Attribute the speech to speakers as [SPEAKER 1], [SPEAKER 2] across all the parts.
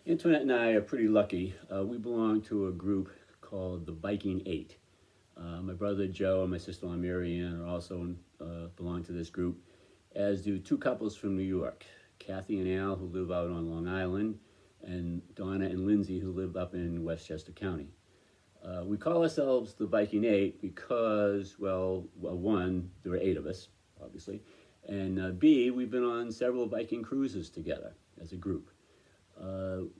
[SPEAKER 1] Antoinette and I are pretty lucky. We belong to a group called the Viking Eight. My brother Joe and my sister-in-law Mary Ann are also belong to this group, as do two couples from New York, Kathy and Al, who live out on Long Island, and Donna and Lindsay, who live up in Westchester County. We call ourselves the Viking Eight because, one, there are eight of us, obviously, and B, we've been on several Viking cruises together as a group.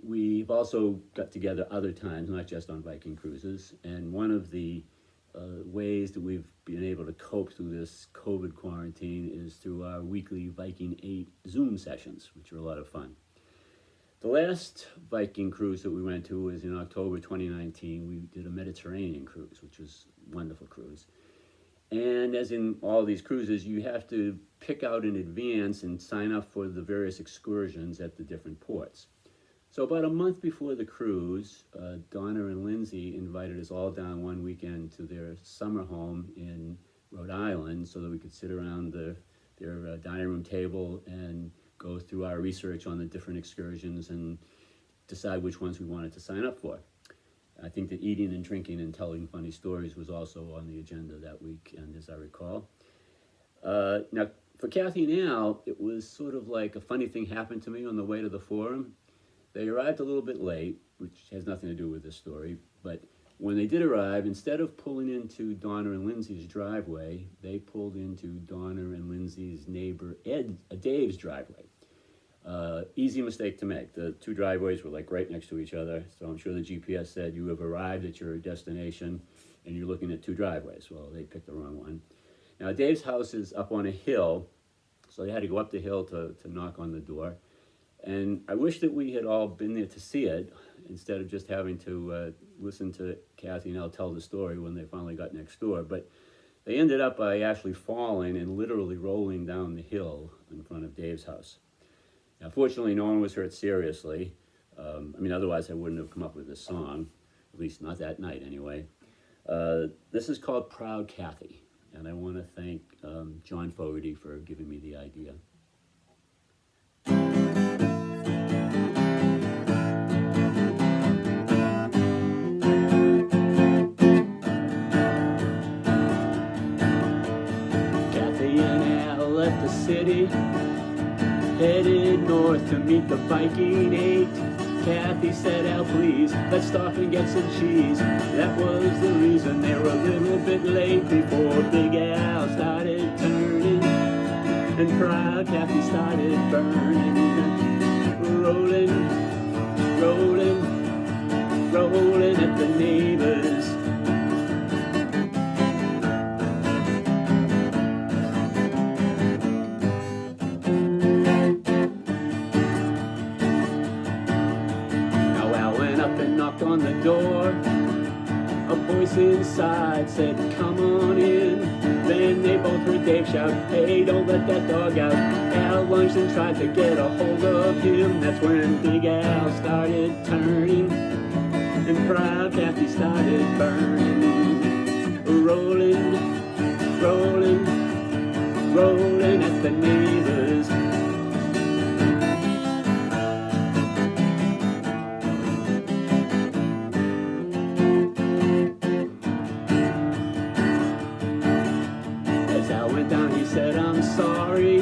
[SPEAKER 1] We've also got together other times, not just on Viking cruises, and one of the ways that we've been able to cope through this COVID quarantine is through our weekly Viking 8 Zoom sessions, which are a lot of fun. The last Viking cruise that we went to was in October 2019. We did a Mediterranean cruise, which was a wonderful cruise. And as in all these cruises, you have to pick out in advance and sign up for the various excursions at the different ports. So about a month before the cruise, Donna and Lindsay invited us all down one weekend to their summer home in Rhode Island so that we could sit around their dining room table and go through our research on the different excursions and decide which ones we wanted to sign up for. I think that eating and drinking and telling funny stories was also on the agenda that weekend, as I recall. Now, for Kathy and Al, it was sort of like a funny thing happened to me on the way to the forum. They arrived a little bit late, which has nothing to do with this story, but when they did arrive, instead of pulling into Donna and Lindsay's driveway, they pulled into Donna and Lindsay's neighbor Dave's driveway. Easy mistake to make. The two driveways were like right next to each other, so I'm sure the GPS said you have arrived at your destination and you're looking at two driveways. Well, they picked the wrong one. Now, Dave's house is up on a hill, so they had to go up the hill to knock on the door. And I wish that we had all been there to see it instead of just having to listen to Kathy and Al tell the story when they finally got next door. But they ended up by actually falling and literally rolling down the hill in front of Dave's house. Now, fortunately, no one was hurt seriously. Otherwise I wouldn't have come up with this song, at least not that night anyway. This is called Proud Kathy, and I want to thank John Fogerty for giving me the idea. Left the city, headed north to meet the Viking Eight. Kathy said, Al, please, let's stop and get some cheese. That was the reason they were a little bit late before Big Al started turning and Proud Kathy started burning. Rolling, rolling, rolling at the neighbors. On the door, a voice inside said, come on in. Then they both heard Dave shout, hey, don't let that dog out. Al lunged and tried to get a hold of him. That's when Big Al started turning and Proud Kathy started burning. Rolling, rolling, rolling at the neighbors. Said, I'm sorry.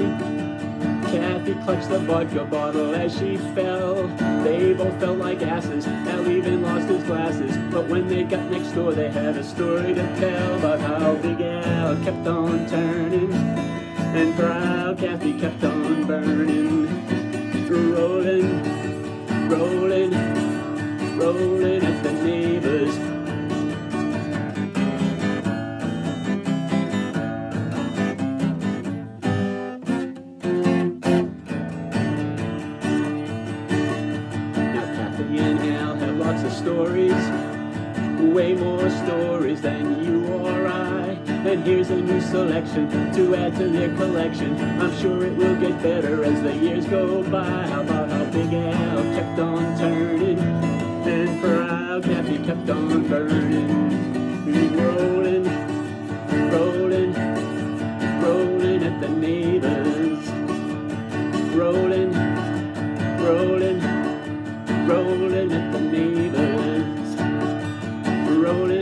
[SPEAKER 1] Kathy clutched the vodka bottle as she fell. They both felt like asses. Al even lost his glasses. But when they got next door, they had a story to tell about how Big Al kept on turning and Proud Kathy kept on burning. Rolling, rolling, rolling at the neighbors. Stories, way more stories than you or I. And here's a new selection to add to their collection. I'm sure it will get better as the years go by. How about how Big Al kept on turning and Proud Kathy kept on burning. Rolling, rolling, rolling at the neighbors. Rolling, rolling, rolling with the neighbors, rolling